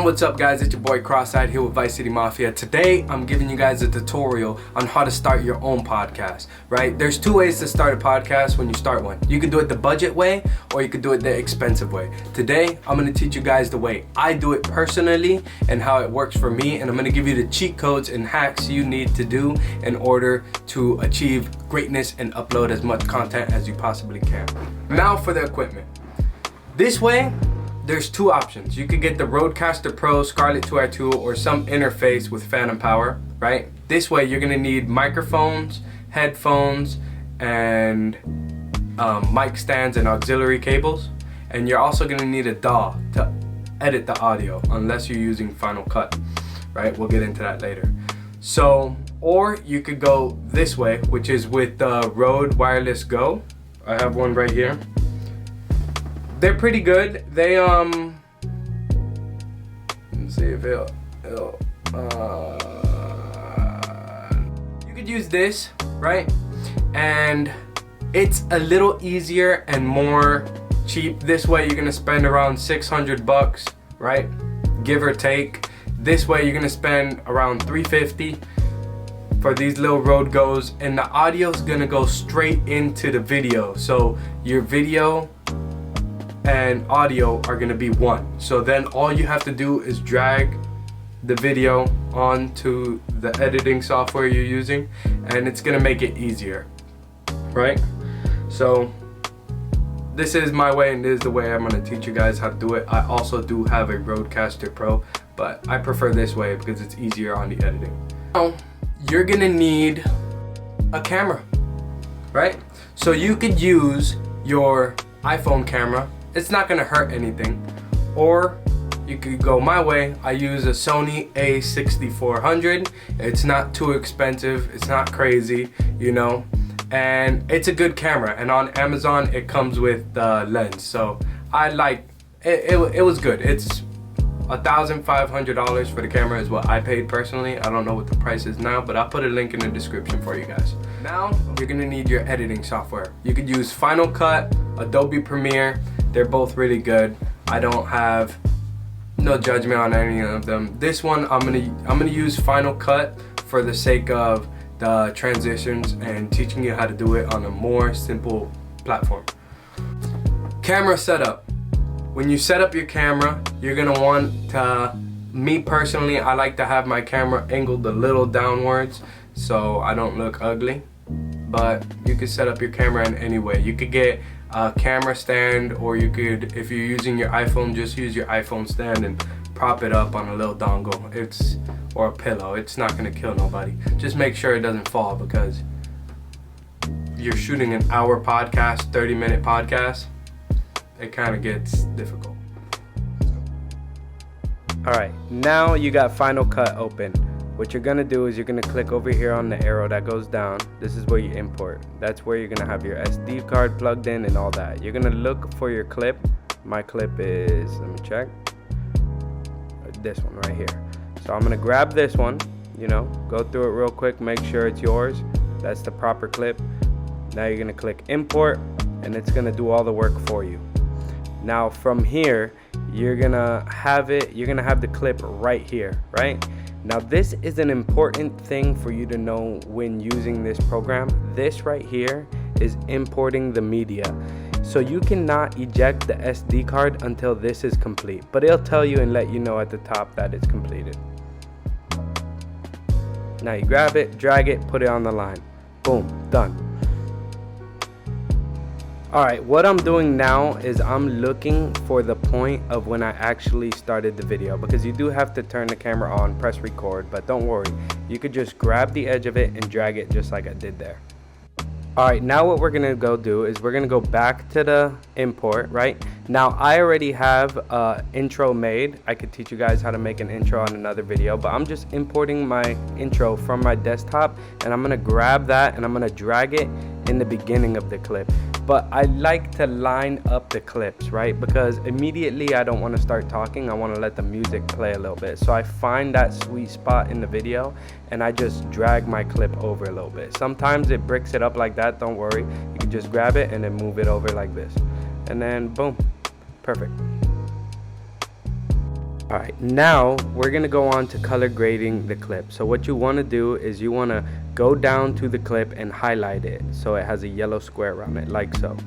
What's up guys, it's your boy Cross-Eyed here with Vice City Mafia. Today I'm giving you guys a tutorial on how to start your own podcast, right? There's two ways to start a podcast when you start one. You can do it the budget way or you can do it the expensive way. Today I'm going to teach you guys the way I do it personally and how it works for me, and I'm going to give you the cheat codes and hacks you need to do in order to achieve greatness and upload as much content as you possibly can. Now for the equipment. This way, there's two options. You could get the Rodecaster Pro SCARLET 2i2 or some interface with phantom power, right? This way you're gonna need microphones, headphones, and mic stands and auxiliary cables. And you're also gonna need a DAW to edit the audio, unless you're using Final Cut, right? We'll get into that later. So, or you could go this way, which is with the Rode Wireless Go. I have one right here. They're pretty good. They let's see if you could use this, right? And it's a little easier and more cheap. This way you're gonna spend around 600 bucks, right? Give or take. This way you're gonna spend around 350 for these little Rode Goes, and the audio is gonna go straight into the video. So your video and audio are gonna be one. So then all you have to do is drag the video onto the editing software you're using, and it's gonna make it easier, right? So this is my way, and this is the way I'm gonna teach you guys how to do it. I also do have a Rodecaster Pro, but I prefer this way because it's easier on the editing. Now, you're gonna need a camera, right? So you could use your iPhone camera. It's not gonna hurt anything. Or you could go my way. I use a Sony a6400. It's not too expensive, it's not crazy, you know, and it's a good camera. And on Amazon it comes with the lens, so I like it. It was good. It's $1,500 for the camera is what I paid personally. I don't know what the price is now, but I'll put a link in the description for you guys. Now you're gonna need your editing software. You could use Final Cut, Adobe Premiere. They're both really good. I don't have no judgment on any of them. This one I'm gonna use Final Cut for the sake of the transitions and teaching you how to do it on a more simple platform. Camera setup. When you set up your camera, you're gonna want to, me personally, I like to have my camera angled a little downwards so I don't look ugly. But you could set up your camera in any way. You could get a camera stand, or you could, if you're using your iPhone, just use your iPhone stand and prop it up on a little dongle. Or a pillow. It's not gonna kill nobody. Just make sure it doesn't fall, because you're shooting an hour podcast, 30-minute podcast, it kind of gets difficult. Alright, now you got Final Cut open. What you're gonna do is you're gonna click over here on the arrow that goes down. This is where you import. That's where you're gonna have your SD card plugged in and all that. You're gonna look for your clip. My clip is, let me check, this one right here. So I'm gonna grab this one, you know, go through it real quick, make sure it's yours. That's the proper clip. Now you're gonna click import, and it's gonna do all the work for you. Now from here, you're gonna have the clip right here, right? Now this is an important thing for you to know when using this program. This right here is importing the media. So you cannot eject the SD card until this is complete, but it'll tell you and let you know at the top that it's completed. Now you grab it, drag it, put it on the line. Boom, done. Alright, what I'm doing now is I'm looking for the point of when I actually started the video, because you do have to turn the camera on, press record, but don't worry, you could just grab the edge of it and drag it just like I did there. Alright, now what we're gonna go do is we're gonna go back to the import, right? Now I already have an intro made. I could teach you guys how to make an intro on another video, but I'm just importing my intro from my desktop, and I'm gonna grab that and I'm gonna drag it in the beginning of the clip. But I like to line up the clips, right? Because immediately I don't want to start talking. I want to let the music play a little bit. So I find that sweet spot in the video and I just drag my clip over a little bit. Sometimes it bricks it up like that, don't worry. You can just grab it and then move it over like this. And then boom, perfect. Alright, now we're going to go on to color grading the clip. So what you want to do is you want to go down to the clip and highlight it so it has a yellow square around it, like so.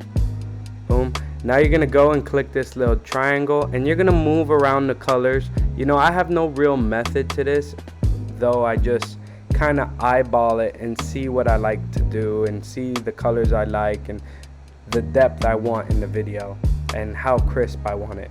Boom. Now you're going to go and click this little triangle and you're going to move around the colors. You know, I have no real method to this, though I just kind of eyeball it and see what I like to do and see the colors I like and the depth I want in the video and how crisp I want it.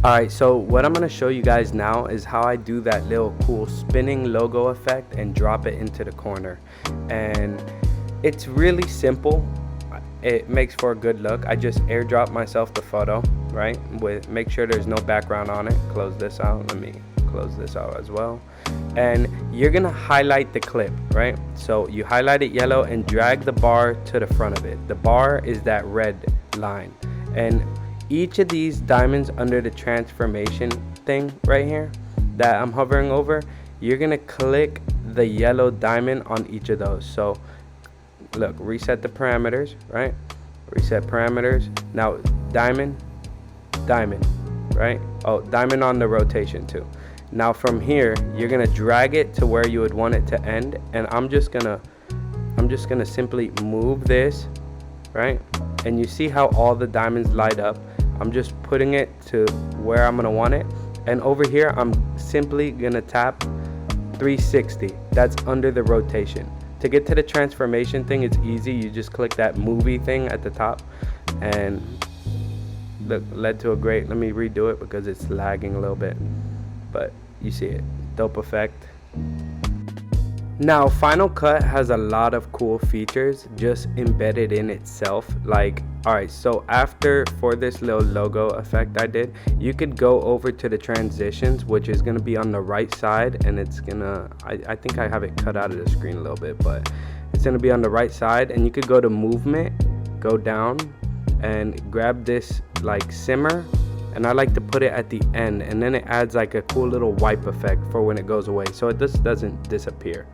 Alright, so what I'm going to show you guys now is how I do that little cool spinning logo effect and drop it into the corner. And it's really simple. It makes for a good look. I just airdrop myself the photo, right? Make sure there's no background on it. Close this out. Let me close this out as well. And you're going to highlight the clip, right? So you highlight it yellow and drag the bar to the front of it. The bar is that red line. And each of these diamonds under the transformation thing right here that I'm hovering over, you're gonna click the yellow diamond on each of those. So look, reset the parameters, right? Reset parameters. Now diamond, diamond, right? Oh, diamond on the rotation too. Now from here, you're gonna drag it to where you would want it to end, and I'm just gonna simply move this, right? And you see how all the diamonds light up. I'm just putting it to where I'm gonna want it, and over here I'm simply gonna tap 360. That's under the rotation. To get to the transformation thing, it's easy. You just click that movie thing at the top, and look, led to a great, let me redo it because it's lagging a little bit, but you see it, dope effect. Now Final Cut has a lot of cool features just embedded in itself. Like, alright, so for this little logo effect I did, you could go over to the transitions, which is going to be on the right side, and it's gonna, I think I have it cut out of the screen a little bit, but it's going to be on the right side, and you could go to movement, go down and grab this like simmer, and I like to put it at the end, and then it adds like a cool little wipe effect for when it goes away, so it just doesn't disappear.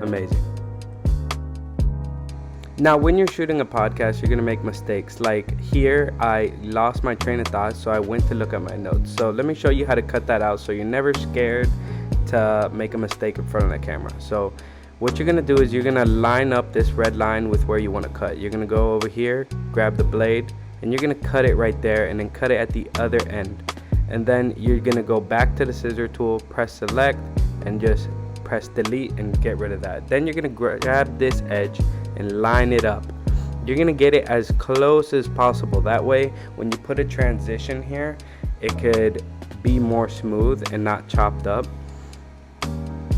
Amazing. Now when you're shooting a podcast, you're gonna make mistakes. Like here, I lost my train of thought, so I went to look at my notes. So let me show you how to cut that out so you're never scared to make a mistake in front of the camera. So what you're gonna do is you're gonna line up this red line with where you want to cut. You're gonna go over here, grab the blade, and you're gonna cut it right there, and then cut it at the other end. And then you're gonna go back to the scissor tool, press select, and just press delete and get rid of that. Then you're gonna grab this edge and line it up. You're gonna get it as close as possible. That way, when you put a transition here, it could be more smooth and not chopped up.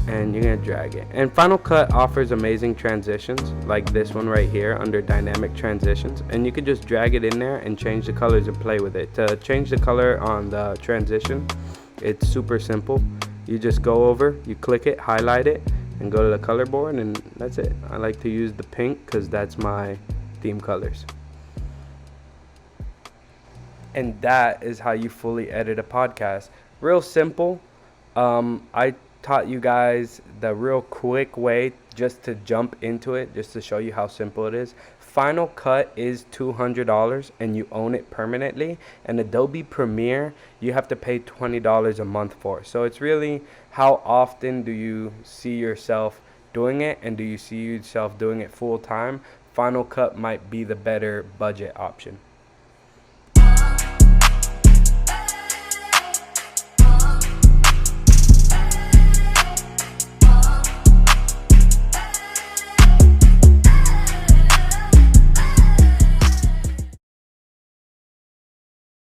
And you're gonna drag it. And Final Cut offers amazing transitions, like this one right here under dynamic transitions. And you could just drag it in there and change the colors and play with it. To change the color on the transition, it's super simple. You just go over, you click it, highlight it, and go to the color board, and that's it. I like to use the pink because that's my theme colors. And that is how you fully edit a podcast. Real simple. I taught you guys the real quick way just to jump into it, just to show you how simple it is. Final Cut is $200 and you own it permanently, and Adobe Premiere you have to pay $20 a month for. So it's really how often do you see yourself doing it, and do you see yourself doing it full time? Final Cut might be the better budget option.